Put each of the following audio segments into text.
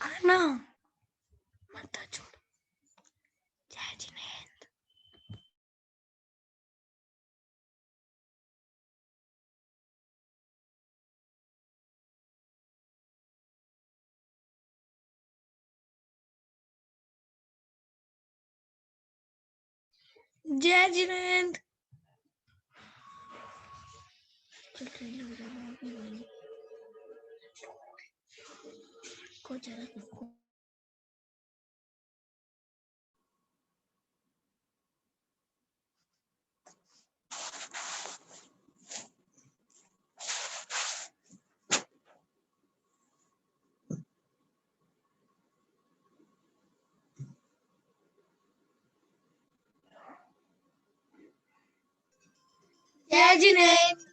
ना मत छोड़। जय जिनेंद्र। जय जिनेंद्र। को जरा रुको। जय जिनेंद्र।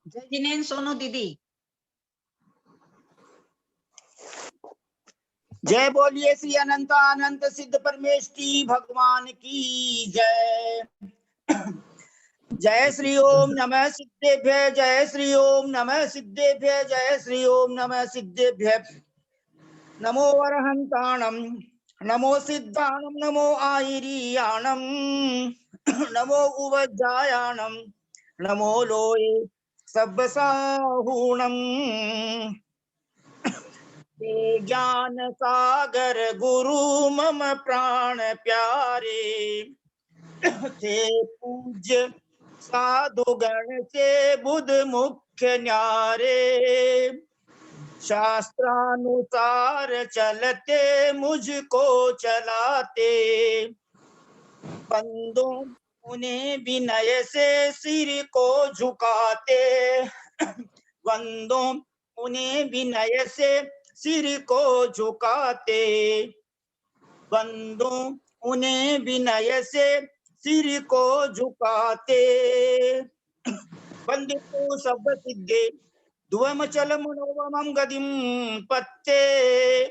जय जिनेंद्र सोनू दीदी। जय बोलिए श्री अनंत अनंत सिद्ध परमेष्टि भगवान की जय। जय श्री ओम नमः सिद्धेभ्य। जय श्री ओम नमः सिद्धेभ्य। जय श्री ओम नमः सिद्धेभ्य। नमो अरहंताणम नमो सिद्धाणम नमो आयिरियाणम नमो उवज्जायाणम नमो लोये सब्बसाहूणम। ज्ञान सागर गुरु मम प्राण प्यारे थे पूज्य साधु गण से बुध मुख्य न्यारे। शास्त्रानुसार चलते मुझको चलाते बंदों उन्हें विनय से सिर को झुकाते बंदों उन्हें विनय से सिर को झुकाते बंदों उन्हें विनय से सिर को झुकाते। बंदितो सब सिद्धे ध्वमचल मनोवमं गदिं पत्ते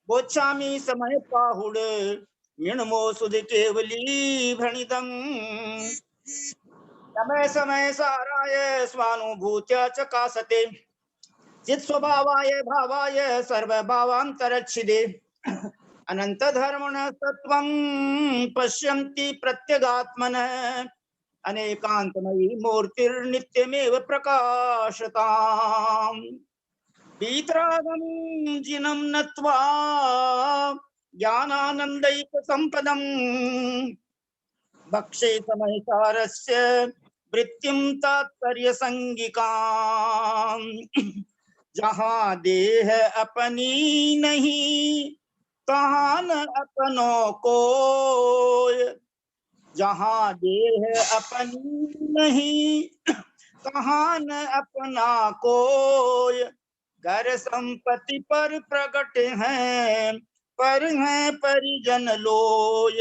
बोच्छामि समय पाहुड मिणमो सुध केवली भणितं। समय समय साराय स्वानुभूत्य चकासते चित स्वभावाय भावाय सर्वभावान्तरच्छिदे अनंत धर्मण तत्वं पश्यन्ति प्रत्यगात्मनः अनेकांतमयी मूर्तिर्नित्यमेव प्रकाशताम्। वीतरागं जिनं नत्वा ज्ञानानन्दैक संपदम् भक्षे समयसारस्य वृत्तिं तात्पर्य संगिकाम। जहाँ देह अपनी नहीं तहाँ न अपनों को, जहाँ देह अपनी नहीं तहाँ न अपना कोय। घर संपत्ति पर प्रकट हैं पर हैं परिजन लोय।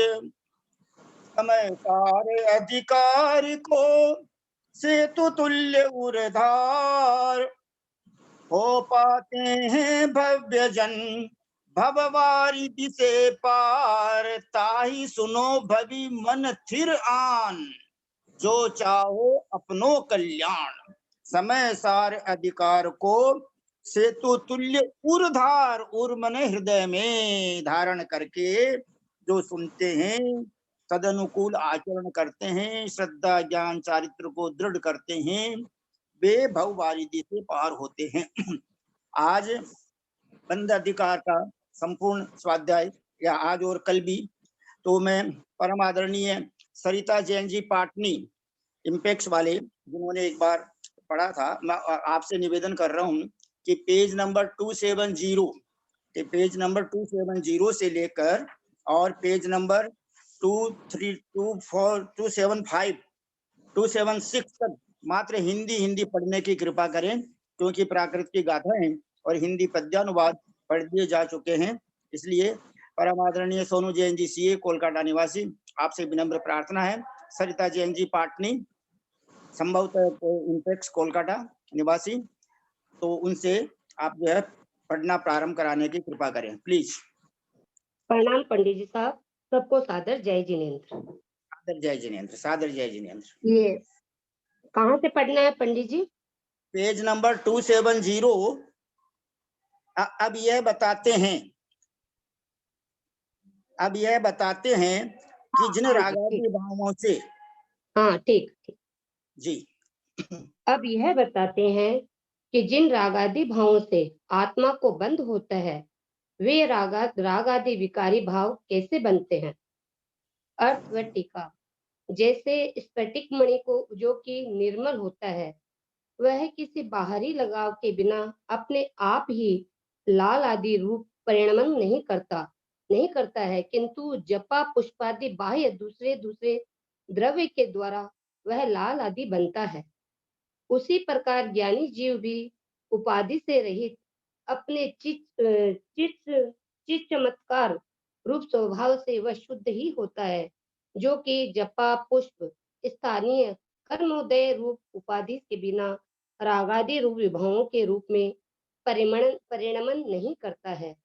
समय सारे अधिकार को सेतु तुल्य उर्धार, हो पाते हैं भव्य जन भववारिधि से पार। ताहि सुनो भवि मन थिर आन, जो चाहो अपनो कल्याण। समय सार अधिकार को सेतु तुल्य उर्धार, उर मने हृदय में धारण करके जो सुनते हैं, तदनुकूल आचरण करते हैं, श्रद्धा ज्ञान चारित्र को दृढ़ करते हैं, वे भववारिधि से पार होते हैं। आज बंद अधिकार का संपूर्ण स्वाध्याय या आज और कल भी, तो मैं परम आदरणीय सरिता जैन जी पाटनी इम्पैक्स वाले, जिन्होंने एक बार पढ़ा था, मैं आपसे निवेदन कर रहा हूं कि पेज नंबर 270 के पेज नंबर 270 से लेकर और पेज नंबर 232 275 276 तक मात्र हिंदी पढ़ने की कृपा करें, क्योंकि प्राकृत की गाथाएं और हिंदी पद्यानुवाद पढ़ दिए जा चुके हैं। इसलिए परम आदरणीय सोनू जैन जी सीए कोलकाता निवासी, आपसे विनम्र प्रार्थना है। सरिता जैन जी पाटनी संभवतः इम्पैक्स कोलकाता निवासी, तो उनसे आप जो है पढ़ना प्रारंभ कराने की कृपा करें प्लीज। प्रणाम पंडित जी साहब, सबको सादर जय जिनेन्द्र। सादर जय जिनेन्द्र, सादर जय जिनेन्द्र। ये कहाँ से पढ़ना है पंडित जी? Page number 270। अब यह बताते हैं कि जिन रागादि भावों से, हाँ ठीक जी, अब यह बताते हैं कि जिन रागादि भावों से आत्मा को बंध होता है, वे रागादि विकारी भाव कैसे बनते हैं। अर्थ व टीका। जैसे स्फटिक मणि को जो कि निर्मल होता है, वह किसी बाहरी लगाव के बिना अपने आप ही लाल आदि रूप परिणमन नहीं करता है, किंतु जपा पुष्पादि बाह्य दूसरे द्रव्य के द्वारा वह लाल आदि बनता है। उसी प्रकार ज्ञानी जीव भी उपाधि से रहित अपने चित चमत्कार रूप स्वभाव से वह शुद्ध ही होता है, जो कि जपा पुष्प स्थानीय कर्मोदय रूप उपाधि के बिना रागादि रूप विभवों के रूप में परिणमन नहीं करता है।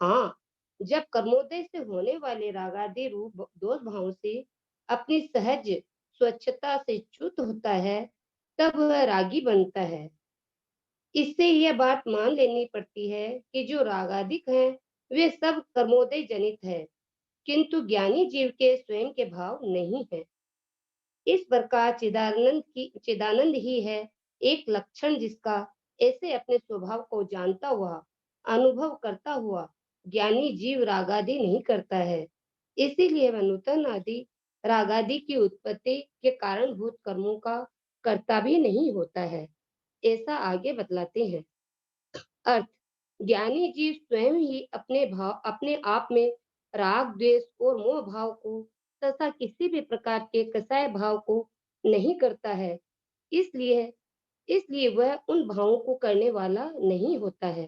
हाँ, जब कर्मोदय से होने वाले रागादि रूप दोष भाव से अपनी सहज स्वच्छता से च्युत होता है, तब वह रागी बनता है। इससे यह बात मान लेनी पड़ती है कि जो रागादिक हैं, वे सब कर्मोदय जनित है, किंतु ज्ञानी जीव के स्वयं के भाव नहीं है। इस प्रकार चिदानंद ही है एक लक्षण, जिसका ऐसे अपने स्वभाव को जानता हुआ अनुभव करता हुआ ज्ञानी जीव रागादि नहीं करता है। इसीलिए वह नूतन आदि रागादि की उत्पत्ति के कारणभूत कर्मों का कर्ता भी नहीं होता है, ऐसा आगे बतलाते हैं। अर्थ, ज्ञानी जीव स्वयं ही अपने आप में राग द्वेष और मोह भाव को तथा किसी भी प्रकार के कसाय भाव को नहीं करता है। इसलिए वह उन भावों को करने वाला नहीं होता है।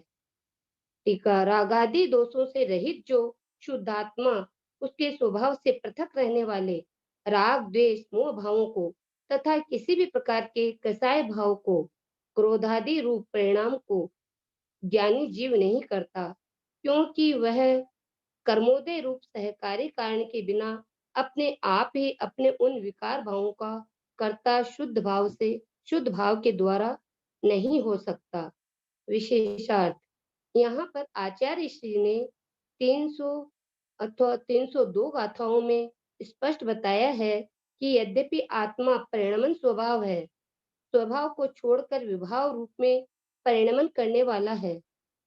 टीका। रागादि दोषों से रहित जो शुद्धात्मा उसके स्वभाव से पृथक रहने वाले राग द्वेष मोह भावों को तथा किसी भी प्रकार के कसाय भाव को, क्रोधादि रूप परिणाम को ज्ञानी जीव नहीं करता, क्योंकि वह कर्मोदय रूप सहकारी कारण के बिना अपने आप ही अपने उन विकार भावों का कर्ता शुद्ध भाव के द्वारा नहीं हो सकता। विशेषार्थ, यहाँ पर आचार्य श्री ने 300 अथवा 302 गाथाओं में स्पष्ट बताया है कि यद्यपि आत्मा परिणमन स्वभाव को छोड़कर विभाव रूप में परिणमन करने वाला है,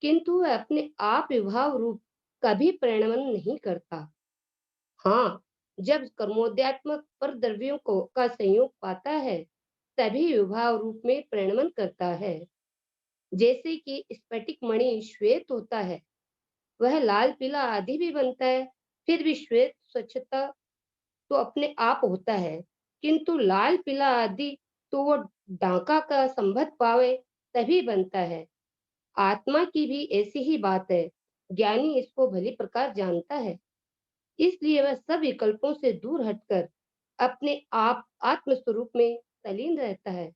किंतु वह अपने आप विभाव रूप कभी परिणमन नहीं करता। हाँ, जब कर्मोद्यात्मक पर द्रव्यों को का संयोग पाता है तभी विभाव रूप में परिणमन करता है। जैसे कि स्फटिक मणि श्वेत होता है, वह लाल पीला आदि भी बनता है, फिर भी श्वेत स्वच्छता तो अपने आप होता है, किंतु लाल पीला आदि तो वो डांका का संबंध पावे तभी बनता है। आत्मा की भी ऐसी ही बात है। ज्ञानी इसको भली प्रकार जानता है, इसलिए वह सब विकल्पों से दूर हटकर अपने आप आत्म स्वरूप में तलीन रहता है।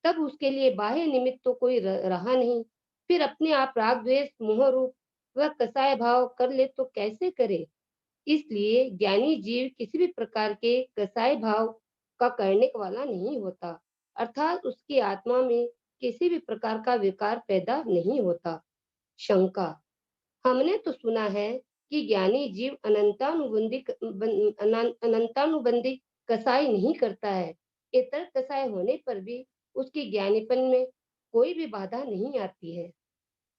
तब उसके लिए बाह्य निमित्त तो कोई रहा नहीं। फिर अपने आप राग द्वेष मोह रूप वह कसाय भाव कर ले तो कैसे करे। इसलिए ज्ञानी जीव किसी भी प्रकार के कसाय भाव का करने वाला नहीं होता, अर्थात उसकी आत्मा में किसी भी प्रकार का विकार पैदा नहीं होता। शंका, हमने तो सुना है कि ज्ञानी जीव अनंतानुबंधी कसाई नहीं करता है। इतर कसाय होने पर भी उसके ज्ञानीपन में कोई भी बाधा नहीं आती है।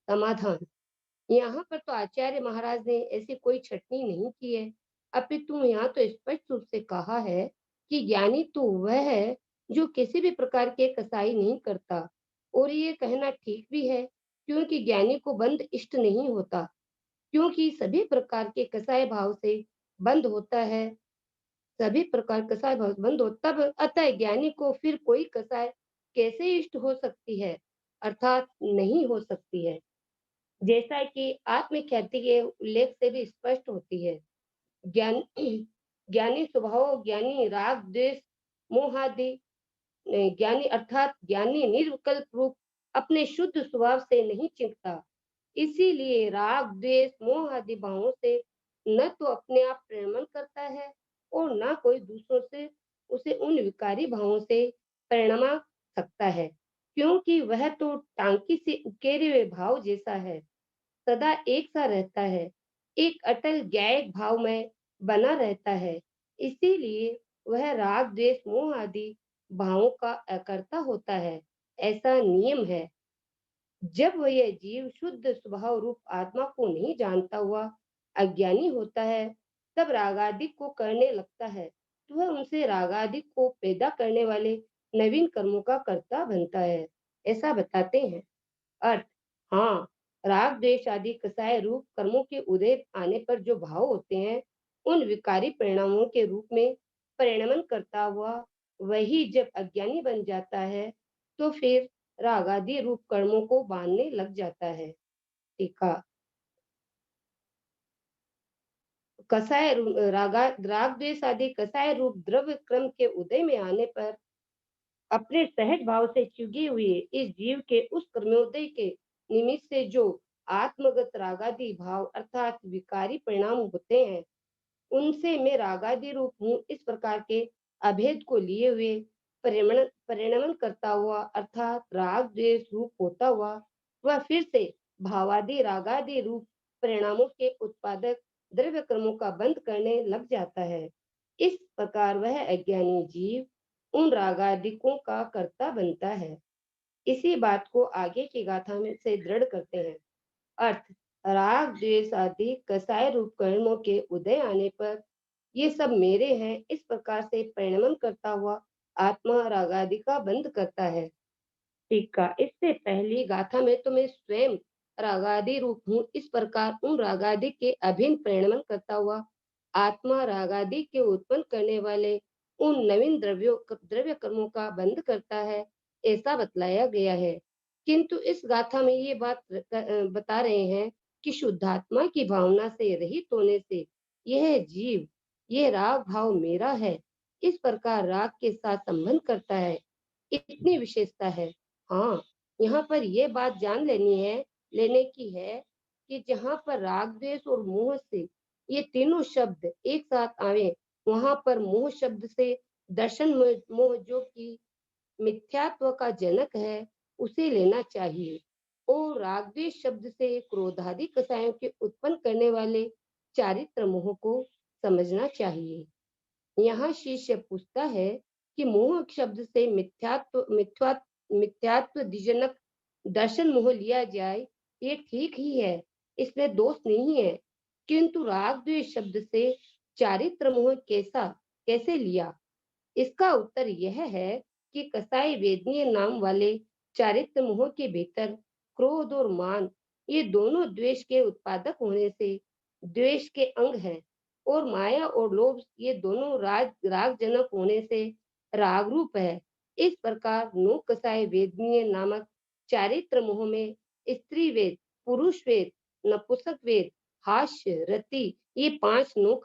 समाधान, यहाँ पर तो आचार्य महाराज ने ऐसी कोई छटनी नहीं की है, अपितु यहाँ तो स्पष्ट रूप से कहा है कि ज्ञानी तो वह है जो किसी भी प्रकार के कसाई नहीं करता। और ये कहना ठीक भी है, क्योंकि ज्ञानी को बंध इष्ट नहीं होता, क्योंकि सभी प्रकार के कसाय भाव से बंद होता है। सभी प्रकार कसाय भाव से बंद हो तब अतः ज्ञानी को फिर कोई कसाय कैसे इष्ट हो सकती है, अर्थात नहीं हो सकती है। जैसा कि आत्मख्याति के उल्लेख से भी स्पष्ट होती है। ज्ञान ज्ञानी स्वभाव ज्ञानी राग द्वेष मोहादि ज्ञानी अर्थात ज्ञानी निर्विकल्प रूप अपने शुद्ध स्वभाव से नहीं चिंतता। इसीलिए राग द्वेष मोह आदि भावों से न तो अपने आप प्रेमन करता है और न कोई दूसरों से उसे उन विकारी भावों से परिणमा सकता है, क्योंकि वह तो टांकी से उकेरे हुए भाव जैसा है, सदा एक सा रहता है, एक अटल ज्ञायक भाव में बना रहता है। इसीलिए वह राग द्वेष मोह आदि भावों का अकर्ता होता है, ऐसा नियम है। जब वह यह जीव शुद्ध स्वभाव रूप आत्मा को नहीं जानता हुआ अज्ञानी होता है, तब रागादि को करने लगता है, तो वह उनसे रागादि को पैदा करने वाले नवीन कर्मों का कर्ता बनता है, ऐसा बताते हैं। अर्थ, हाँ, राग द्वेष आदि कसाय रूप कर्मों के उदय आने पर जो भाव होते हैं, उन विकारी परिणामों के रूप में परिणमन करता हुआ वही जब अज्ञानी बन जाता है, तो फिर राग आदि रूप कर्मों को बांधने लग जाता है। टीका, कसाय राग द्वेष आदि कसाय रूप द्रव्य क्रम के उदय में आने पर अपने सहज भाव से चुगे हुए इस जीव के उस कर्मोदय के निमित्त से जो आत्मगत रागादि भाव अर्थात विकारी परिणाम होते हैं, उनसे मैं रागादि रूप हूँ इस प्रकार के अभेद को लिए हुए परिणमन करता हुआ अर्थात राग द्वेष रूप होता हुआ वह फिर से भावादि रागादि रूप परिणामों के उत्पादक द्रव्य कर्मों का बंद करने लग जाता है। इस प्रकार वह अज्ञानी जीव उन रागादिकों का कर्ता बनता है। इसी बात को आगे की गाथा में से दृढ़ करते हैं। अर्थ, राग द्वेष आदि कसाय रूप कर्मों के उदय आने पर ये सब मेरे हैं इस प्रकार से परिणमन करता हुआ आत्मा रागादि का बंद करता है। टीका, इससे पहली गाथा में तो मैं स्वयं रागादि रूप हूँ इस प्रकार उन रागादि के अभिन्न परिणमन करता हुआ आत्मा रागादि के उत्पन्न करने वाले उन नवीन द्रव्य कर्मों का बंद करता है, ऐसा बतलाया गया है। किंतु इस गाथा में ये बात बता रहे हैं कि शुद्धात्मा की भावना से रहित होने से यह जीव ये राग भाव मेरा है इस प्रकार राग के साथ संबंध करता है, इतनी विशेषता है। हाँ, यहाँ पर ये बात जान लेने की है कि जहाँ पर राग द्वेष और मोह से ये तीनों शब्द एक साथ आवे, वहां पर मोह शब्द से दर्शन मोह जो कि मिथ्यात्व का जनक है उसे लेना चाहिए, और राग द्वेष शब्द से क्रोधादि कसायों के उत्पन्न करने वाले चारित्र मोह को समझना चाहिए। यहाँ शिष्य पूछता है कि मोह शब्द से मिथ्यात्व द्विजनक दर्शन मोह लिया जाए, ये ठीक ही है, इसमें दोष नहीं है, किंतु राग द्वेष शब्द से चारित्र मोह कैसे लिया? इसका उत्तर यह है कि कसाई वेदनीय नाम वाले चारित्र मोह के भीतर क्रोध और मान, ये दोनों द्वेष के उत्पादक होने से द्वेष के अंग हैं, और माया और लोभ ये दोनों रागजनक होने से राग रूप है। इस प्रकार नो कसाई वेदनीय नामक चारित्र मोह में स्त्री वेद, पुरुष वेद, नपुंसक वेद, हास्य, रति, ये पांच नो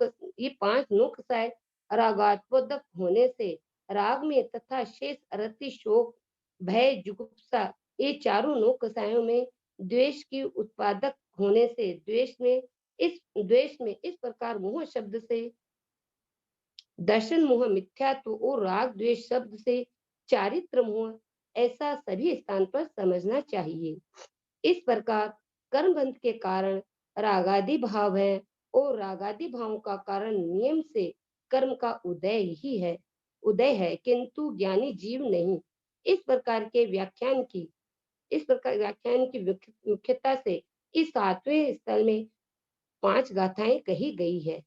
कसाय रागात्मक होने से राग में तथा शेष रति, शोक, भय, जुगुप्सा, ये चारों नो कसायों में द्वेष की उत्पादक होने से द्वेष में इस प्रकार मोह शब्द से दर्शन मोह, मिथ्यात्व और राग द्वेष शब्द से चारित्र मोह, ऐसा सभी स्थान पर समझना चाहिए। इस प्रकार कर्म बंध के कारण रागादि भाव है, और रागादि भावों का कारण नियम से कर्म का उदय है, किंतु ज्ञानी जीव नहीं। इस प्रकार व्याख्यान की मुख्यता से इस 7वें स्थल में 5 गाथाएं कही गई है।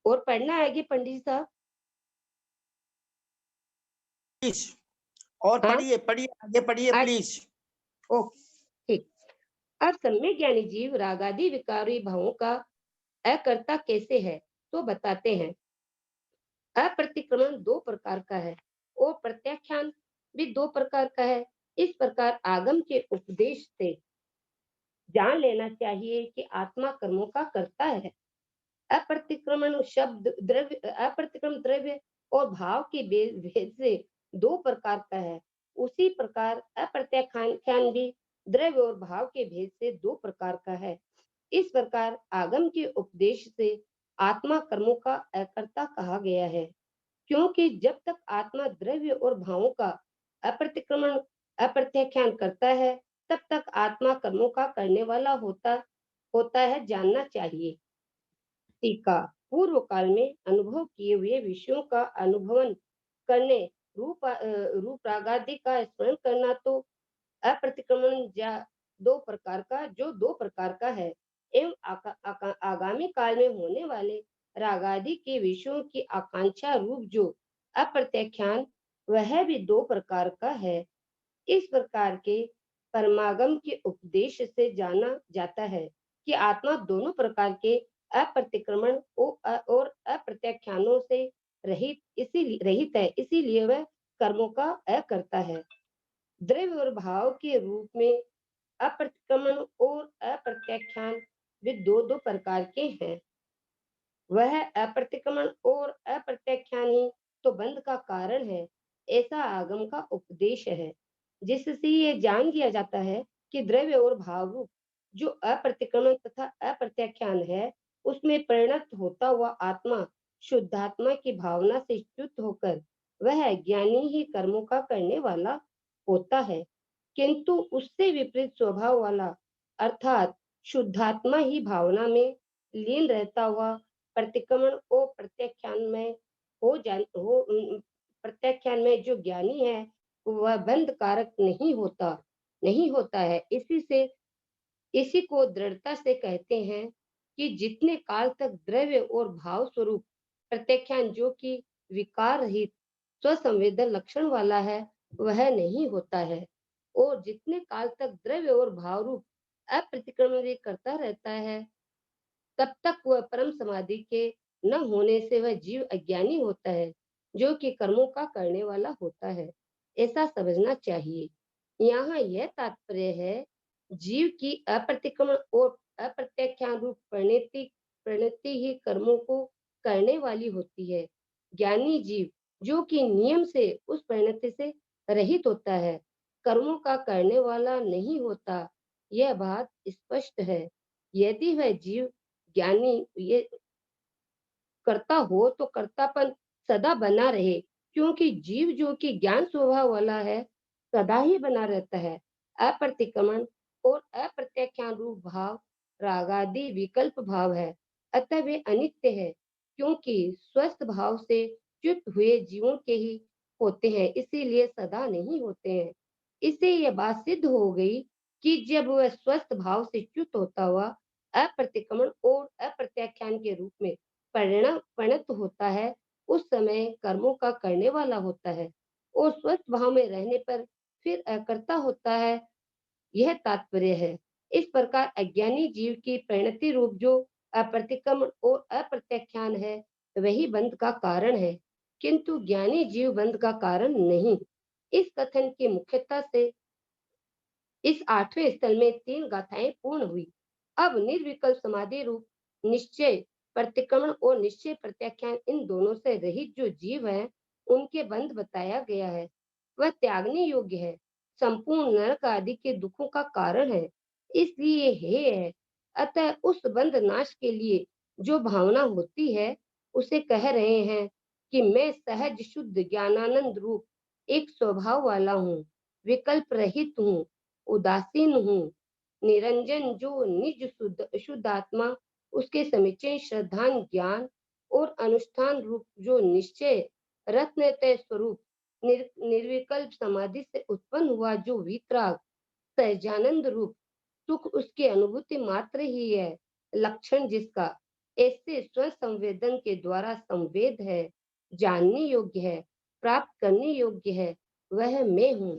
और पढ़ना है आगे पंडित जी साहब। प्लीज और हाँ? पढ़िए आगे पढ़िए आज- प्लीज। ओके, ठीक। अब सम्यक ज्ञानी जीव रागादि विकारी भावों का अकर्ता कैसे है तो बताते हैं। अप्रतिक्रमण 2 प्रकार का है और प्रत्याख्यान भी 2 प्रकार का है। इस प्रकार आगम के उपदेश से जान लेना चाहिए कि आत्मा कर्मों का कर्ता है। अप्रतिक्रमण द्रव्य और भाव के भेद से 2 प्रकार का है। उसी प्रकार अप्रत्याख्यान भी द्रव्य और भाव के भेद से 2 प्रकार का है। इस प्रकार आगम के उपदेश से आत्मा कर्मों का अकर्ता कहा गया है, क्योंकि जब तक आत्मा द्रव्य और भावों का अप्रत्याख्यान करता है, तब तक आत्मा कर्मों का करने वाला होता है, जानना चाहिए। टीका, पूर्व काल में अनुभव किए हुए विषयों का अनुभवन करने, रूप रागादि का स्मरण करना तो अप्रतिक्रमण दो प्रकार का है, एवं आगामी काल में होने वाले रागादि के विषयों की आकांक्षा रूप जो अप्रत्याख्यान, वह भी 2 प्रकार का है। इस प्रकार के परमागम के उपदेश से जाना जाता है कि आत्मा दोनों प्रकार के अप्रतिक्रमण और अप्रत्याख्यानों से रहित है, इसीलिए वह कर्मों का अकर्ता है। द्रव्य और भाव के रूप में अप्रतिक्रमण और अप्रत्याख्यान वे दो प्रकार के हैं। वह अप्रतिक्रमण और अप्रत्याख्यान ही तो बंध का कारण है, ऐसा आगम का उपदेश है, जिससे ये जान लिया जाता है कि द्रव्य और भाव रूप जो अप्रतिक्रमण तथा अप्रत्याख्यान है, उसमें परिणत होता हुआ आत्मा शुद्धात्मा की भावना से च्युत होकर वह ज्ञानी ही कर्मों का करने वाला होता है, किंतु उससे विपरीत स्वभाव वाला अर्थात शुद्धात्मा ही भावना में लीन रहता हुआ प्रतिक्रमण और प्रत्याख्यान में जो ज्ञानी है, वह बंध कारक नहीं होता है। इसी को दृढ़ता से कहते हैं कि जितने काल तक द्रव्य और भाव स्वरूप प्रत्याख्यान जो कि विकार रहित स्वसंवेदन लक्षण वाला है, वह नहीं होता है, और जितने काल तक द्रव्य और भाव रूप अप्रतिक्रमण करता रहता है, तब तक वह परम समाधि के न होने से वह जीव अज्ञानी होता है, जो कि कर्मों का करने वाला होता है, ऐसा समझना चाहिए। यहाँ यह तात्पर्य है, जीव की अप्रतिक्रमण और अप्रत्याख्यान रूप परिणति ही कर्मों को करने वाली होती है। ज्ञानी जीव जो कि नियम से उस परिणति से रहित होता है, कर्मों का करने वाला नहीं होता, यह बात स्पष्ट है। यदि वह जीव ज्ञानी ये करता हो तो कर्तापन सदा बना रहे, क्योंकि जीव जो कि ज्ञान स्वभाव वाला है, सदा ही बना रहता है। अप्रतिक्रमण और अप्रत्याख्यान रूप भाव रागादि विकल्प भाव है, अतः वे अनित्य है, क्योंकि स्वस्थ भाव से च्युत हुए जीवों के ही होते हैं, इसीलिए सदा नहीं होते हैं। इससे यह बात सिद्ध हो गई कि जब वह स्वस्थ भाव से च्युत होता हुआ अप्रतिक्रमण और अप्रत्याख्यान के रूप में परिणत होता है उस समय कर्मों का करने वाला होता है और स्वस्थ भाव में रहने पर फिर अकर्ता होता है। यह तात्पर्य है। इस प्रकार अज्ञानी जीव की परिणति रूप जो अप्रतिक्रमण और अप्रत्याख्यान है वही बंध का कारण है, किंतु ज्ञानी जीव बंध का कारण नहीं। इस कथन की मुख्यता से इस 8वें स्थल में 3 गाथाएं पूर्ण हुई। अब निर्विकल्प समाधि रूप निश्चय प्रतिक्रमण और निश्चय प्रत्याख्यान इन दोनों से रहित जो जीव है उनके बंध बताया गया है। वह त्यागने योग्य है, संपूर्ण नरक आदि के दुखों का कारण है, इसलिए हे है। अतः उस बंध नाश के लिए जो भावना होती है उसे कह रहे हैं कि मैं सहज शुद्ध ज्ञानानंद रूप एक स्वभाव वाला हूँ, विकल्प रहित हूँ, उदासीन हूँ, निरंजन जो निज शुद्ध आत्मा उसके समुच्चय श्रद्धान ज्ञान और अनुष्ठान रूप जो निश्चय रत्नतय स्वरूप निर्विकल्प समाधि से उत्पन्न हुआ जो वितराग सहजानंद रूप सुख उसकी अनुभूति मात्र ही है, लक्षण जिसका ऐसे स्व संवेदन के द्वारा संवेद है, जानने योग्य है, प्राप्त करने योग्य है, वह मैं हूँ।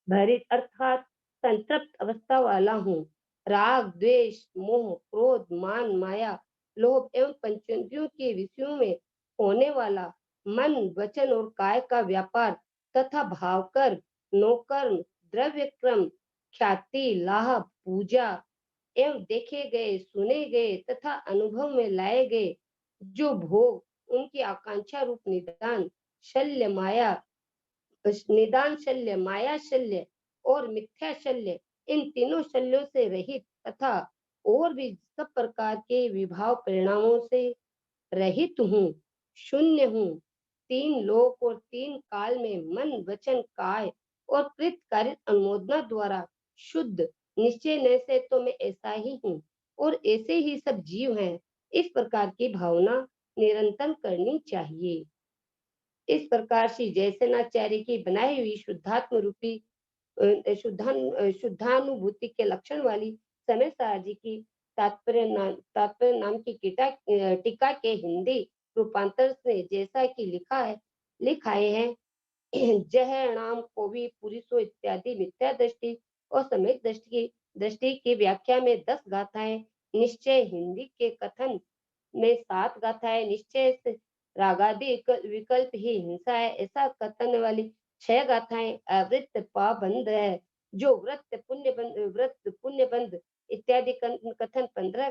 भरित अर्थात संतृप्त अवस्था वाला हूँ। राग द्वेष मोह क्रोध मान माया लोभ एवं पंचेंद्रियों के विषयों में होने वाला मन वचन और काय का व्यापार तथा भावकर नौकर्म द्रव्य क्रम ख्याति लाभ पूजा एवं देखे गए सुने गए तथा अनुभव में लाए गए जो भोग उनकी आकांक्षा रूप निदान शल्य माया शल्य और मिथ्या शल्य इन तीनों शल्यों से रहित तथा और भी सब प्रकार के विभाव परिणामों से रहित हूँ, शून्य हूँ। 3 लोक और 3 काल में मन वचन काय और कृत कार्य अनुमोदना द्वारा शुद्ध निश्चय न से तो मैं ऐसा ही हूँ और ऐसे ही सब जीव हैं। इस प्रकार की भावना निरंतर करनी चाहिए। इस प्रकार श्री जयसेनाचार्य की बनाई हुई शुद्धात्म रूपी शुद्धानुभूति के लक्षण वाली समय सारजी की तात्पर्य नाम की टीका के हिंदी रूपांतर से जैसा कि लिखाए हैं जह नाम को भी पुरुषो इत्यादि मिथ्या दृष्टि और समेत दृष्टि की व्याख्या में 10 गाथाएं, निश्चय हिंदी के कथन में 7 गाथाएं, निश्चय से रागादि विकल्प ही हिंसा है ऐसा कथन वाली 6 गाथाएं, अवृत्त पाबंध है जो व्रत पुण्य बंध इत्यादि कथन 15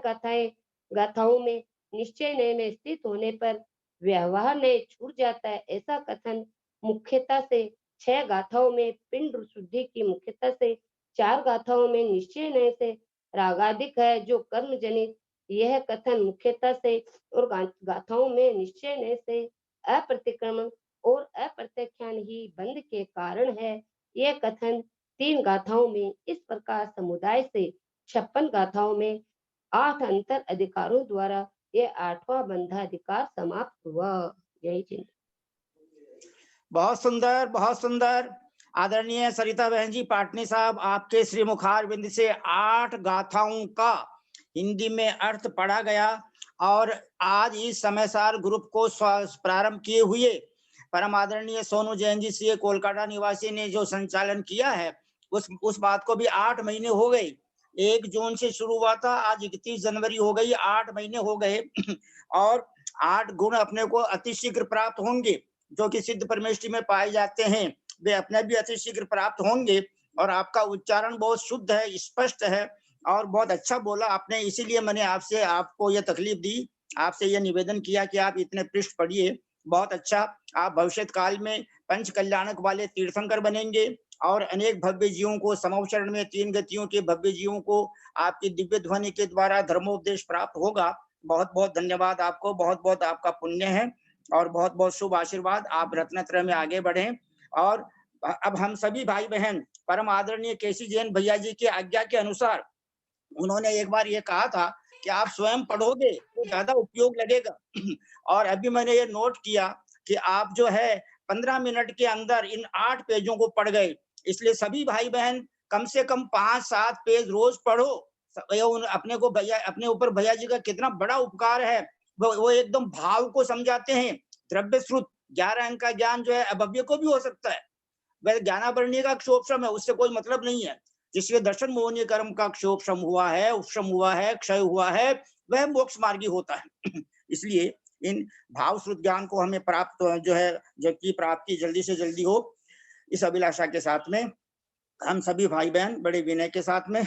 गाथाओं में निश्चय नय में स्थित होने पर व्यवहार नय छूट जाता है ऐसा कथन मुख्यता से 6 गाथाओं में, पिंड शुद्धि की मुख्यता से 4 गाथाओं में निश्चय नय से रागादिक है जो कर्म जनित यह कथन मुख्यता से और गाथाओं में निश्चय नय से अप्रतिक्रमण और अप्रत्याख्यान ही बंध के कारण है। यह कथन 3 गाथाओं में इस प्रकार समुदाय से 56 गाथाओं में 8 अंतर अधिकारों द्वारा यह 8वां बंधाधिकार समाप्त हुआ। जय हिंद। बहुत सुंदर, बहुत सुंदर। आदरणीय सरिता बहन जी पाटनी साहब, आपके श्री मुखारविंद से 8 गाथाओं का हिंदी में अर्थ पढ़ा गया और आज इस समयसार ग्रुप को प्रारंभ किए हुए परम आदरणीय सोनू जैन जी से कोलकाता निवासी ने जो संचालन किया है उस बात को भी 8 महीने हो गए। 1 जून से शुरू हुआ था, आज 31 जनवरी हो गई, 8 महीने हो गए और 8 गुण अपने को अतिशीघ्र प्राप्त होंगे जो कि सिद्ध परमेष्ठी में पाए जाते हैं, वे अपने भी अतिशीघ्र प्राप्त होंगे। और आपका उच्चारण बहुत शुद्ध है, स्पष्ट है और बहुत अच्छा बोला आपने, इसीलिए मैंने आपको यह तकलीफ दी, आपसे यह निवेदन किया कि आप इतने पृष्ठ पढ़िए। बहुत अच्छा, आप भविष्य काल में पंच कल्याणक वाले तीर्थंकर बनेंगे और अनेक भव्य जीवों को समवचरण में 3 गतियों के भव्य जीवों को आपकी दिव्य ध्वनि के द्वारा धर्मोपदेश प्राप्त होगा। बहुत बहुत धन्यवाद आपको, बहुत बहुत आपका पुण्य है और बहुत बहुत शुभ आशीर्वाद। आप रत्नत्रय में आगे बढ़ें। और अब हम सभी भाई बहन परम आदरणीय केसी जैन भैया जी की आज्ञा के अनुसार उन्होंने एक बार ये कहा था कि आप स्वयं पढ़ोगे तो ज्यादा उपयोग लगेगा और अभी मैंने ये नोट किया कि आप जो है 15 मिनट के अंदर इन 8 पेजों को पढ़ गए। इसलिए सभी भाई बहन कम से कम 5-7 पेज रोज पढ़ो। अपने ऊपर भैया जी का कितना बड़ा उपकार है वो एकदम भाव को समझाते हैं। द्रव्य श्रुत 11 अंक का ज्ञान जो है अभव्य को भी हो सकता है, वह ज्ञानावरणीय का क्षोभशम है, उससे कोई मतलब नहीं है। जिसके दर्शन मोहनीय कर्म का क्षोभशम हुआ है, उपशम हुआ है, क्षय हुआ है, वह मोक्ष मार्गी होता है। इसलिए इन भाव श्रुत ज्ञान को हमें प्राप्त जो है, जबकि प्राप्ति जल्दी से जल्दी हो, इस अभिलाषा के साथ में हम सभी भाई बहन बड़े विनय के साथ में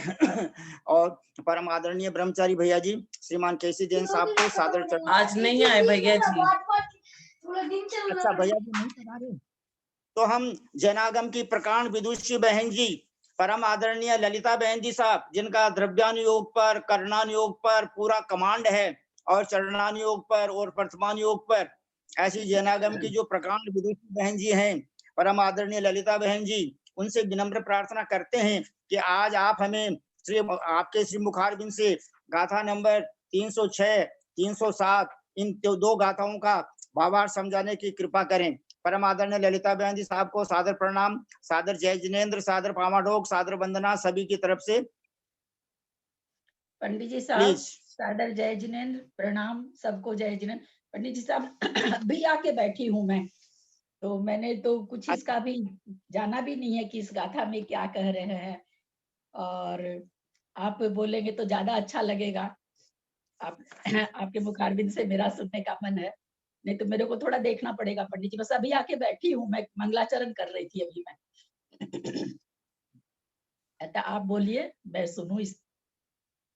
और परम आदरणीय ब्रह्मचारी भैया जी श्रीमान केसी जैन साहब को सादर चरण। आज नहीं आए भैया जी। अच्छा भैया जी नहीं पधारे, तो हम जैनागम की प्रकांड विदुषी बहन जी, परम आदरणीय ललिता बहन जी साहब, जिनका द्रव्यानुयोग पर, कर्णानुयोग पर पूरा कमांड है और चरणानुयोग पर और प्रथमानुयोग पर, ऐसी जैनागम की जो प्रकांड विदुषी बहन जी हैं, परम आदरणीय ललिता बहन जी, उनसे विनम्र प्रार्थना करते हैं कि आज आप हमें आपके श्री मुखारबिंद से गाथा नंबर 306, 307 इन दो गाथाओं का भावार्थ समझाने की कृपा करें। परम आदरणीय ललिता बहन जी साहब को सादर प्रणाम, सादर जय जिनेन्द्र, सादर पामाडोक, सादर वंदना सभी की तरफ से। पंडित जी साहब सादर जय जिनेन्द्र, प्रणाम सबको जय जिनेन्द्र। पंडित जी साहब अभी आके बैठी हूँ मैं, तो मैंने तो कुछ इसका भी जाना भी नहीं है कि इस गाथा में क्या कह रहे हैं, और आप बोलेंगे तो ज्यादा अच्छा लगेगा। आप आपके मुखारबिंद से मेरा सुनने का मन है, नहीं तो मेरे को थोड़ा देखना पड़ेगा पंडित जी। बस अभी आके बैठी हूँ, मैं मंगलाचरण कर रही थी अभी मैं। आप बोलिए, मैं सुनूं। इस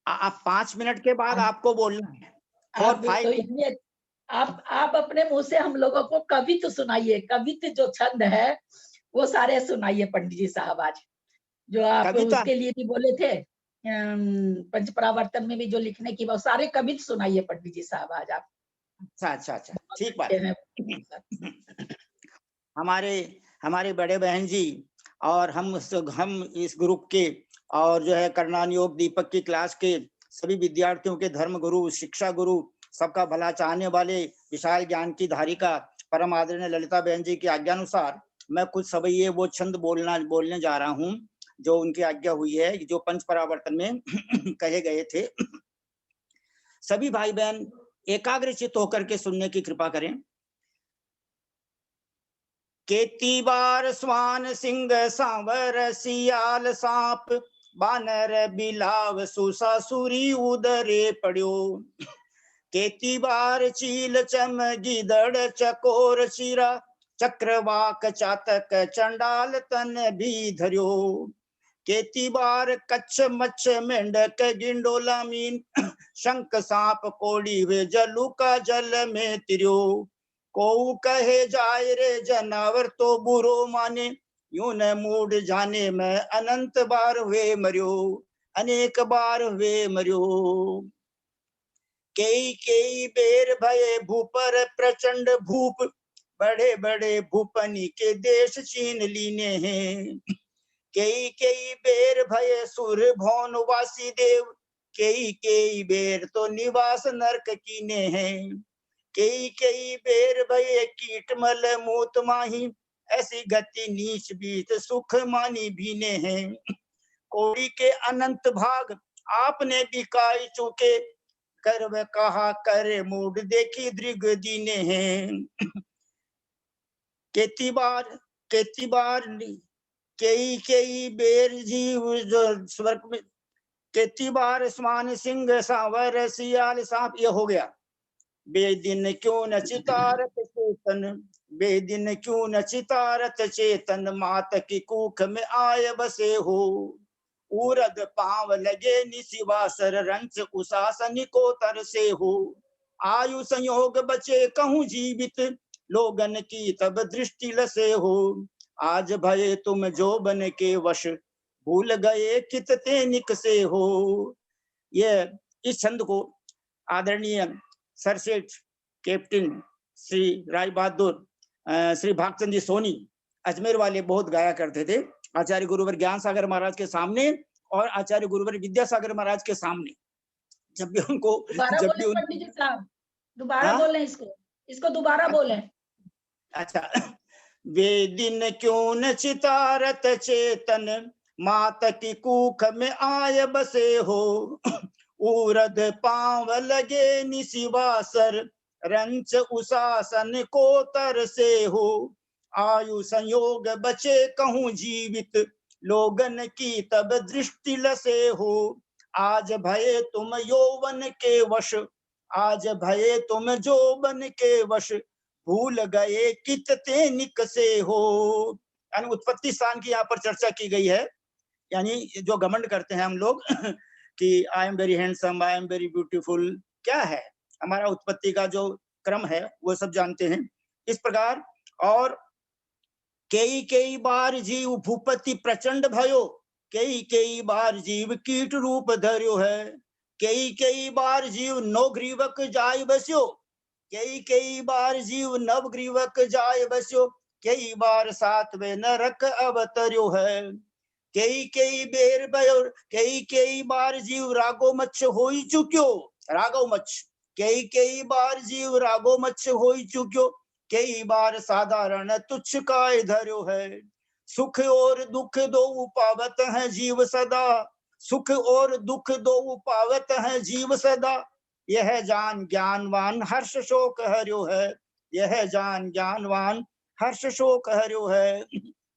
आप 5 मिनट के बाद आपको बोलना है। और तो आप अपने मुंह से हम लोगों को कवित्व सुनाइए, कवित्व जो छंद है वो सारे सुनाइए पंडित जी साहब। आज जो आप उसके लिए भी बोले थे पंच परावर्तन में भी जो लिखने की, वो सारे कवित्व सुनाइए पंडित जी साहब आज आप। अच्छा ठीक बात। हमारे बड़े बहन जी और हम इस ग्रुप के और जो है कर्णानुयोग दीपक की क्लास के सभी विद्यार्थियों के धर्म गुरु, शिक्षा गुरु, सबका भला चाहने वाले, विशाल ज्ञान की धारिका परम आदरणीय ललिता बहन जी की आज्ञानुसार मैं कुछ सवैये वो छंद बोलने जा रहा हूँ जो उनकी आज्ञा हुई है, जो पंच परावर्तन में कहे गए थे। सभी भाई बहन एकाग्रचित्त होकर के सुनने की कृपा करें। केती बार स्वान सिंह सांवर सियाल सांप बानर बिलाव सुसासुरी उदरे पड़्यो। केती बार चील चम गिदड़ चकोर चिरा चक्रवाक चातक चंडाल तन भी धर्यो। केती बार कच्छ मच्छ मेंढक गिंडोला मीन शंख सांप कोड़ी हुए जलू का जल में तिर्यो। को कहे जाए रे जनावर तो बुरो माने, यूं न मूड जाने मैं अनंत बार हुए मर्यो, अनेक बार हुए मर्यो। कई बेर भये भूपर प्रचंड भूप, बड़े बड़े भूपनी के देश छीन लीने हैं। कई बेर भये सुर भौन वासी देव, कई बेर तो निवास नरक कीने हैं। कई बेर भये कीटमल मूत माही, ऐसी गति नीच बीत सुख मानी भीने हैं। कोड़ी के अनंत भाग आपने बिकाई चुके, कर व कहा करे मूड देखी दृग दीने हैं। केती बार कई बेर जीव जो स्वर्ग में, केती बार स्वान सिंह सांवर सियाल सांप, ये हो गया। बेदिन क्यों न चितारत चेतन, बेदिन क्यों न चितारत चेतन, मात की कूख में आय बसे हो। उरद पांव लगे निशिवासर रंच उसासन को तरसे हो। आयु संयोग बचे कहूँ जीवित, लोगन की तब दृष्टि लसे हो। आज भये तुम जो बन के वश, भूल गए कितते निकसे हो। ये इस छंद को आदरणीय सरसेठ कैप्टन श्री राय बहादुर श्री भागचंद जी सोनी अजमेर वाले बहुत गाया करते थे, आचार्य गुरुवर ज्ञान सागर महाराज के सामने और आचार्य गुरुवर विद्यासागर महाराज के सामने। जब भी उनको पंडित जी साहब दोबारा बोले, इसको दोबारा बोले। अच्छा। वे दिन क्यों न चितारत चेतन, मात की कूख में आय बसे हो। उरद पांव लगे निशिवासर, रंच उसासन को तर से हो। आयु संयोग बचे कहूँ जीवित, लोगन की तब दृष्टि लसे हो। आज भये तुम यौवन के वश, आज भये तुम यौवन के वश, भूल गए कितने निकसे हो। यानी उत्पत्ति स्थान की यहाँ पर चर्चा की गई है। यानी जो घमंड करते हैं हम लोग कि I am very handsome, I am very beautiful, क्या है हमारा उत्पत्ति का जो क्रम है वो सब जानते हैं। इस प्रकार और कई कई बार जीव भूपति प्रचंड भयो, कई बार जीव कीट रूप धर्यो है। कई बार जीव नवग्रीवक जाय बस्यो, कई बार जीव नवग्रीवक जाय बस्यो। कई बार सातवें नरक अवतर्यो है। कई बेर भयो, कई बार जीव रागो मच्छ होई चुक्यो, रागो मच्छ। कई बार जीव रागो मच्छ होई चुक्यो, कई बार साधारण तुच्छ काय धर्यो है। सुख और दुख दो पावत है जीव सदा, सुख और दुख दो पावत है जीव सदा। यह जान ज्ञानवान हर्ष शोक हर्यो है, यह जान ज्ञानवान हर्ष शोक हर्यो है।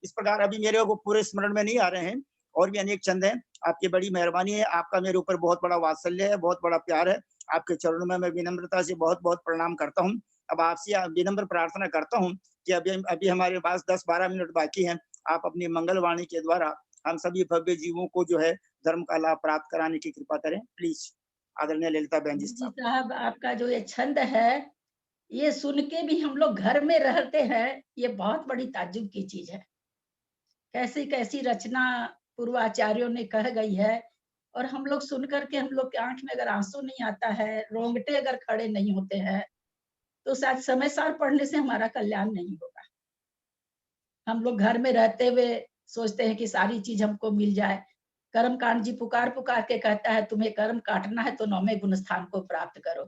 इस प्रकार अभी मेरे को पूरे स्मरण में नहीं आ रहे हैं, और भी अनेक चंद हैं। आपकी बड़ी मेहरबानी है, आपका मेरे ऊपर बहुत बड़ा वात्सल्य है, बहुत बड़ा प्यार है। आपके चरणों में मैं विनम्रता से बहुत बहुत प्रणाम करता हूँ। अब आपसे विनम्र प्रार्थना करता हूँ कि अभी हमारे पास 10-12 मिनट बाकी हैं। आप अपनी मंगलवाणी के द्वारा हम सभी भव्य जीवों को जो है धर्म का लाभ प्राप्त कराने की कृपा करें, प्लीज। आदरणीय ललिता बहन जी साहब, आपका जो ये छंद है, ये सुन के भी हम लोग घर में रहते हैं, ये बहुत बड़ी ताज्जुब की चीज है। कैसी कैसी रचना पूर्वाचार्यों ने कह गई है, और हम लोग सुन करके हम लोग की आंख में अगर आंसू नहीं आता है, रोंगटे अगर खड़े नहीं होते हैं, तो शायद समय सार पढ़ने से हमारा कल्याण नहीं होगा। हम लोग घर में रहते हुए सोचते हैं कि सारी चीज हमको मिल जाए। कर्म कांड जी पुकार पुकार के कहता है, तुम्हें कर्म काटना है तो 9वें गुण स्थान को प्राप्त करो।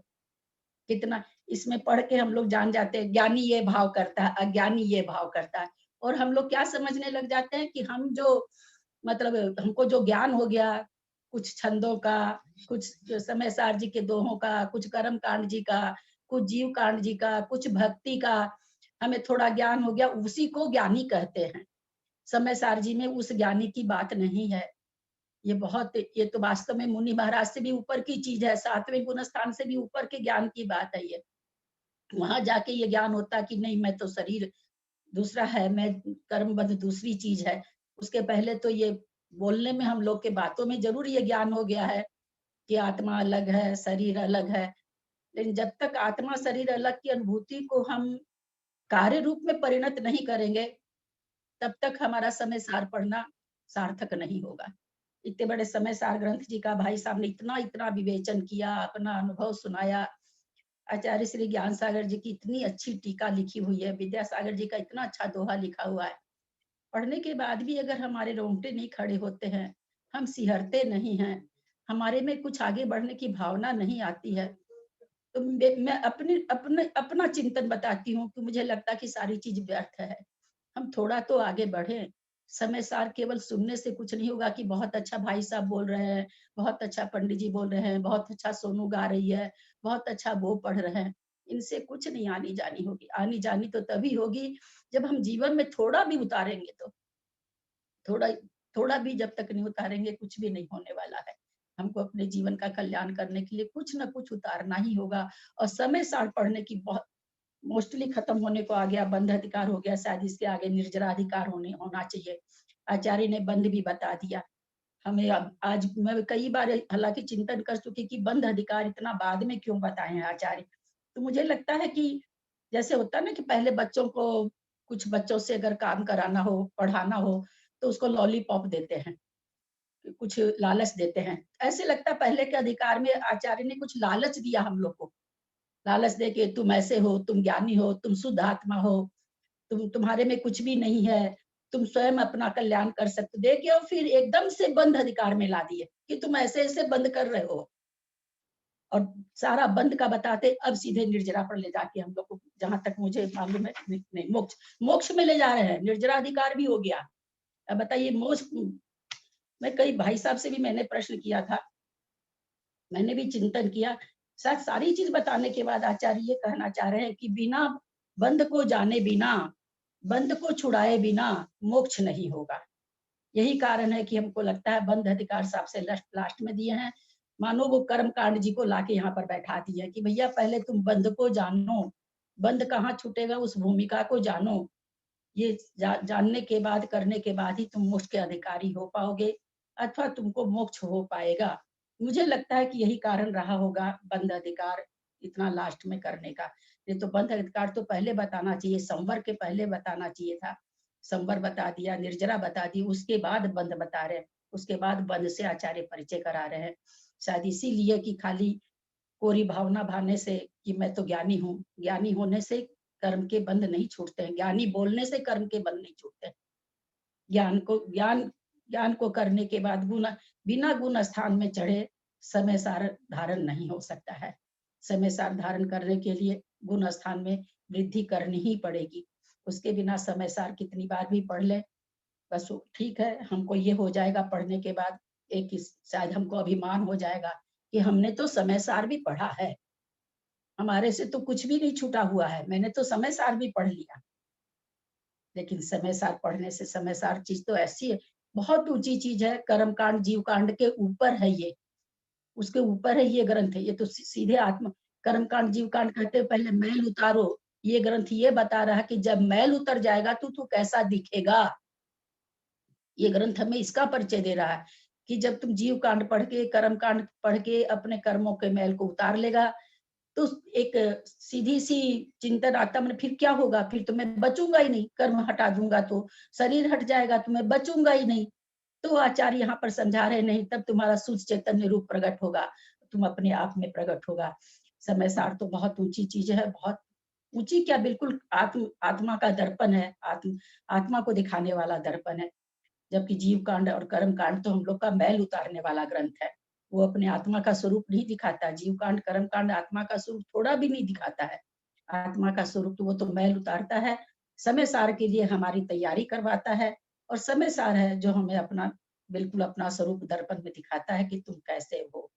कितना इसमें पढ़ के हम लोग जान जाते हैं, ज्ञानी ये भाव करता है, अज्ञानी ये भाव करता है। और हम लोग क्या समझने लग जाते हैं कि हम जो मतलब हमको जो ज्ञान हो गया, कुछ छंदों का, कुछ समय सार जी के दोहों का, कुछ कर्म कांड जी का, कुछ जीव कांड जी का, कुछ भक्ति का, हमें थोड़ा ज्ञान हो गया, उसी को ज्ञानी कहते हैं। समय सार जी में उस ज्ञानी की बात नहीं है। ये तो वास्तव में मुनि महाराज से भी ऊपर की चीज है, 7वें गुण स्थान से भी ऊपर के ज्ञान की बात है ये। वहां जाके ये ज्ञान होता कि नहीं, मैं तो शरीर दूसरा है, मैं कर्मबद्ध दूसरी चीज है। उसके पहले तो ये बोलने में हम लोग के बातों में जरूर ये ज्ञान हो गया है कि आत्मा अलग है, शरीर अलग है। लेकिन जब तक आत्मा शरीर अलग की अनुभूति को हम कार्य रूप में परिणत नहीं करेंगे, तब तक हमारा समय सार पढ़ना सार्थक नहीं होगा। इतने बड़े समय सार ग्रंथ जी का भाई साहब ने इतना इतना विवेचन किया, अपना अनुभव सुनाया। आचार्य श्री ज्ञान सागर जी की इतनी अच्छी टीका लिखी हुई है, विद्यासागर जी का इतना अच्छा दोहा लिखा हुआ है। पढ़ने के बाद भी अगर हमारे रोंगटे नहीं खड़े होते हैं, हम सिहरते नहीं हैं, हमारे में कुछ आगे बढ़ने की भावना नहीं आती है, तो मैं अपना चिंतन बताती हूँ कि मुझे लगता कि सारी चीज व्यर्थ है। हम थोड़ा तो आगे बढ़े। समय सार केवल सुनने से कुछ नहीं होगा कि बहुत अच्छा भाई साहब बोल रहे हैं, बहुत अच्छा पंडित जी बोल रहे हैं, बहुत अच्छा सोनू गा रही है, बहुत अच्छा वो पढ़ रहे हैं। इनसे कुछ नहीं आनी जानी होगी। आनी जानी तो तभी होगी जब हम जीवन में थोड़ा भी उतारेंगे। तो थोड़ा भी जब तक नहीं उतारेंगे, कुछ भी नहीं होने वाला है। हमको अपने जीवन का कल्याण करने के लिए कुछ ना कुछ उतारना ही होगा। और समय सार पढ़ने की बहुत मोस्टली खत्म होने को आ गया, बंध अधिकार हो गया, शायद इसके आगे निर्जरा अधिकार होना चाहिए। आचार्य ने बंध भी बता दिया हमें। अब आज मैं कई बार हालांकि चिंतन कर चुकी कि बंध अधिकार इतना बाद में क्यों बताए हैं आचार्य। तो मुझे लगता है कि जैसे होता है ना कि पहले बच्चों को, कुछ बच्चों से अगर काम कराना हो, पढ़ाना हो, तो उसको लॉलीपॉप देते हैं, कुछ लालच देते हैं। ऐसे लगता है पहले के अधिकार में आचार्य ने कुछ लालच दिया हम लोग को, लालच दे के तुम ऐसे हो, तुम ज्ञानी हो, तुम शुद्ध आत्मा हो, तुम्हारे में कुछ भी नहीं है, तुम स्वयं अपना कल्याण कर सकते। देखिए, और फिर एकदम से बंद अधिकार में ला दिए कि तुम ऐसे ऐसे बंद कर रहे हो, और सारा बंद का बताते अब सीधे निर्जरा पर ले जाके हम लोग को, जहां तक मुझे मालूम है, नहीं मोक्ष में ले जा रहे हैं। निर्जरा अधिकार भी हो गया। अब बताइए मोक्ष। मैं कई भाई साहब से भी मैंने प्रश्न किया था मैंने भी चिंतन किया। शायद सारी चीज बताने के बाद आचार्य ये कहना चाह रहे हैं कि बिना बंध को जाने बिना, बंध को छुड़ाए बिना मोक्ष नहीं होगा। यही कारण है कि हमको लगता है बंध अधिकार साहब से लास्ट में दिए हैं, मानो वो कर्म कांड जी को लाके यहाँ पर बैठा दिया कि भैया पहले तुम बंध को जानो, बंध कहाँ छूटेगा उस भूमिका को जानो। ये जानने के बाद, करने के बाद ही तुम मोक्ष के अधिकारी हो पाओगे अथवा तुमको मोक्ष हो पाएगा। मुझे लगता है कि यही कारण रहा होगा बंध अधिकार इतना लास्ट में करने का। ये तो बंध अधिकार तो पहले बताना चाहिए, संवर के पहले बताना चाहिए था। संवर बता दिया, निर्जरा बता दी, उसके बाद बंध बता रहे हैं, उसके बाद बंध से आचार्य परिचय करा रहे हैं। शायद इसीलिए कि खाली कोरी भावना भाने से कि मैं तो ज्ञानी हूँ, ज्ञानी होने से कर्म के बंध नहीं छूटते हैं, ज्ञानी बोलने से कर्म के बंध नहीं छूटते हैं। ज्ञान को करने के बाद बिना गुण स्थान में चढ़े समय सार धारण नहीं हो सकता है। समय सार धारण करने के लिए गुण स्थान में वृद्धि करनी ही पड़ेगी। उसके बिना समय सार कितनी बार भी पढ़ ले, बस ठीक है, हमको ये हो जाएगा पढ़ने के बाद, एक शायद हमको अभिमान हो जाएगा कि हमने तो समय सार भी पढ़ा है, हमारे से तो कुछ भी नहीं छूटा हुआ है, मैंने तो समय सार भी पढ़ लिया। लेकिन समय सार पढ़ने से, समय सार चीज तो ऐसी है, बहुत ऊंची चीज है, कर्म कांड जीव कांड के ऊपर है ये, उसके ऊपर है ये ग्रंथ है। ये तो सीधे आत्म कर्म कांड जीव कांड कहते हैं पहले मैल उतारो, ये ग्रंथ ये बता रहा है कि जब मैल उतर जाएगा तो तू कैसा दिखेगा। ये ग्रंथ हमें इसका परिचय दे रहा है कि जब तुम जीव कांड पढ़ के, कर्म कांड पढ़ के अपने कर्मों के मैल को उतार लेगा तो एक सीधी सी चिंतन आता मन, फिर क्या होगा, फिर तो मैं बचूंगा ही नहीं, कर्म हटा दूंगा तो शरीर हट जाएगा तो मैं बचूंगा ही नहीं। तो आचार्य यहाँ पर समझा रहे नहीं, तब तुम्हारा शुद्ध चैतन्य रूप प्रकट होगा, तुम अपने आप में प्रकट होगा। समय सार तो बहुत ऊंची चीज है, बहुत ऊंची क्या, बिल्कुल आत्मा का दर्पण है, आत्मा को दिखाने वाला दर्पण है। जबकि जीव कांड और कर्म कांड तो हम लोग का मैल उतारने वाला ग्रंथ है, वो अपने आत्मा का स्वरूप नहीं दिखाता। जीव कांड कर्म कांड आत्मा का स्वरूप थोड़ा भी नहीं दिखाता है, आत्मा का स्वरूप तो वो तो मैल उतारता है। समय सार के लिए हमारी तैयारी करवाता है, और समय सार है जो हमें अपना बिल्कुल अपना स्वरूप दर्पण में दिखाता है कि तुम कैसे हो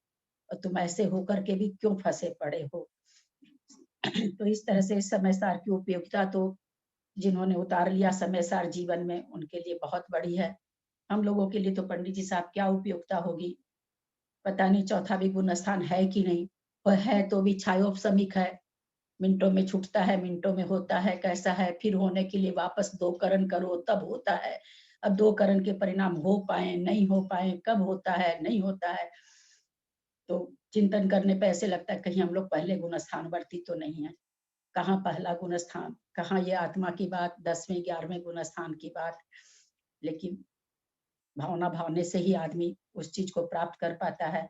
और तुम ऐसे होकर के भी क्यों फंसे पड़े हो। तो इस तरह से समय सार की उपयोगिता तो जिन्होंने उतार लिया समय सार जीवन में, उनके लिए बहुत बड़ी है। हम लोगों के लिए तो पंडित जी साहब क्या उपयोगिता होगी, पता नहीं चौथा भी गुण स्थान है कि नहीं, वह है तो भी छायोपशमिक है, मिनटों में छूटता है, मिनटों में होता है, कैसा है, फिर होने के लिए वापस 2 करण करो तब होता है। अब 2 करण के परिणाम हो पाए नहीं हो पाए, कब होता है नहीं होता है, तो चिंतन करने पे ऐसे लगता है कहीं हम लोग पहले गुण स्थान वर्ती तो नहीं है। कहाँ पहला गुण स्थान, कहाँ ये आत्मा की बात, 10वें 11वें गुण स्थान की बात। लेकिन भावना भावने से ही आदमी उस चीज को प्राप्त कर पाता है।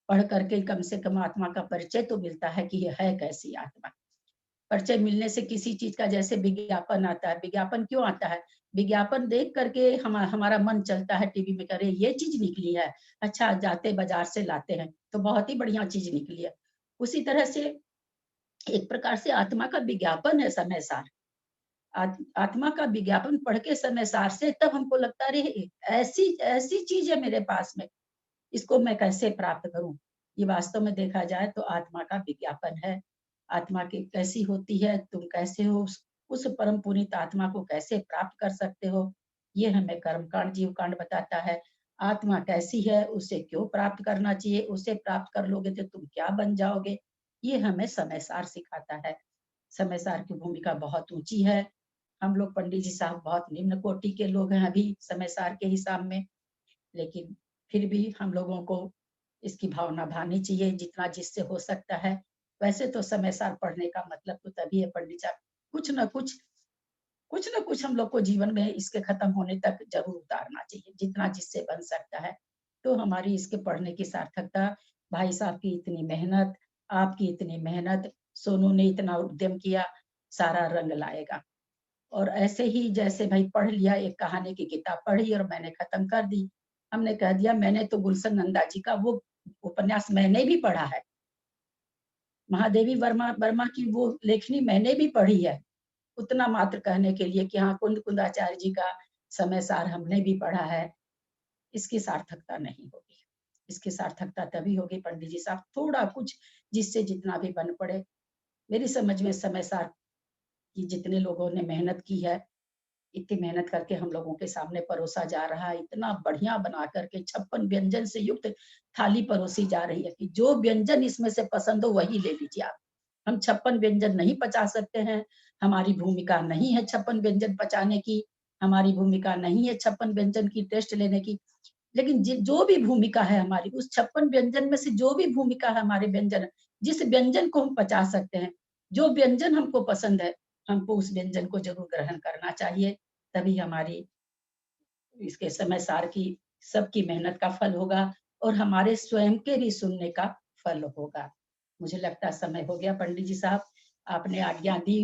पढ़ करके कम से कम आत्मा का परिचय तो मिलता है कि ये है कैसी आत्मा। परिचय मिलने से किसी चीज का जैसे विज्ञापन आता है, विज्ञापन क्यों आता है, विज्ञापन देख करके हमारा मन चलता है टीवी में, करे ये चीज निकली है, अच्छा जाते बाजार से लाते हैं तो बहुत ही बढ़िया चीज निकली है। उसी तरह से एक प्रकार से आत्मा का विज्ञापन है समय सार। आत्मा का विज्ञापन पढ़ के समय सार से तब हमको लगता है अरे ऐसी ऐसी चीज है मेरे पास में, इसको मैं कैसे प्राप्त करूं। ये वास्तव में देखा जाए तो आत्मा का विज्ञापन है। आत्मा की कैसी होती है, तुम कैसे हो, उस परम पुनीत आत्मा को कैसे प्राप्त कर सकते हो, ये हमें कर्म कांड जीव कांड बताता है। आत्मा कैसी है, उसे क्यों प्राप्त करना चाहिए, उसे प्राप्त कर लोगे तो तुम क्या बन जाओगे, ये हमें समय सार सिखाता है। समय सार की भूमिका बहुत ऊंची है। हम लोग पंडित जी साहब बहुत निम्न कोटि के लोग हैं अभी समय सार के हिसाब में, लेकिन फिर भी हम लोगों को इसकी भावना भानी चाहिए जितना जिससे हो सकता है। वैसे तो समय सार पढ़ने का मतलब तो तभी है पंडित साहब, कुछ न कुछ हम लोग को जीवन में इसके खत्म होने तक जरूर उतारना चाहिए, जितना जिससे बन सकता है। तो हमारी इसके पढ़ने की सार्थकता, भाई साहब की इतनी मेहनत, आपकी इतनी मेहनत, सोनू ने इतना उद्यम किया, सारा रंग लाएगा। और ऐसे ही जैसे भाई पढ़ लिया, एक कहानी की किताब पढ़ी और मैंने खत्म कर दी, हमने कह दिया मैंने तो गुलशन नंदा जी का वो उपन्यास मैंने भी पढ़ा है, महादेवी वर्मा वर्मा की वो लेखनी मैंने भी पढ़ी है, उतना मात्र कहने के लिए कि हाँ कुंद कुंदाचार्य जी का समय सार हमने भी पढ़ा है, इसकी सार्थकता नहीं होगी। इसकी सार्थकता तभी होगी पंडित जी साहब, थोड़ा कुछ जिससे जितना भी बन पड़े। मेरी समझ में समय सार की जितने लोगों ने मेहनत की है, इतनी मेहनत करके हम लोगों के सामने परोसा जा रहा है, इतना बढ़िया बना करके 56 व्यंजन से युक्त थाली परोसी जा रही है कि जो व्यंजन इसमें से पसंद हो वही ले लीजिए आप। हम 56 व्यंजन नहीं पचा सकते हैं, हमारी भूमिका नहीं है 56 व्यंजन पचाने की, हमारी भूमिका नहीं है 56 व्यंजन की टेस्ट लेने की, लेकिन जो भी भूमिका है हमारी, उस 56 व्यंजन में से जो भी भूमिका है हमारे व्यंजन, जिस व्यंजन को हम पचा सकते हैं, जो व्यंजन हमको पसंद है, हमको उस व्यंजन को जरूर ग्रहण करना चाहिए। तभी हमारी इसके समय सार की सबकी मेहनत का फल होगा और हमारे स्वयं के भी सुनने का फल होगा। मुझे लगता है समय हो गया पंडित जी साहब, आपने आज्ञा दी।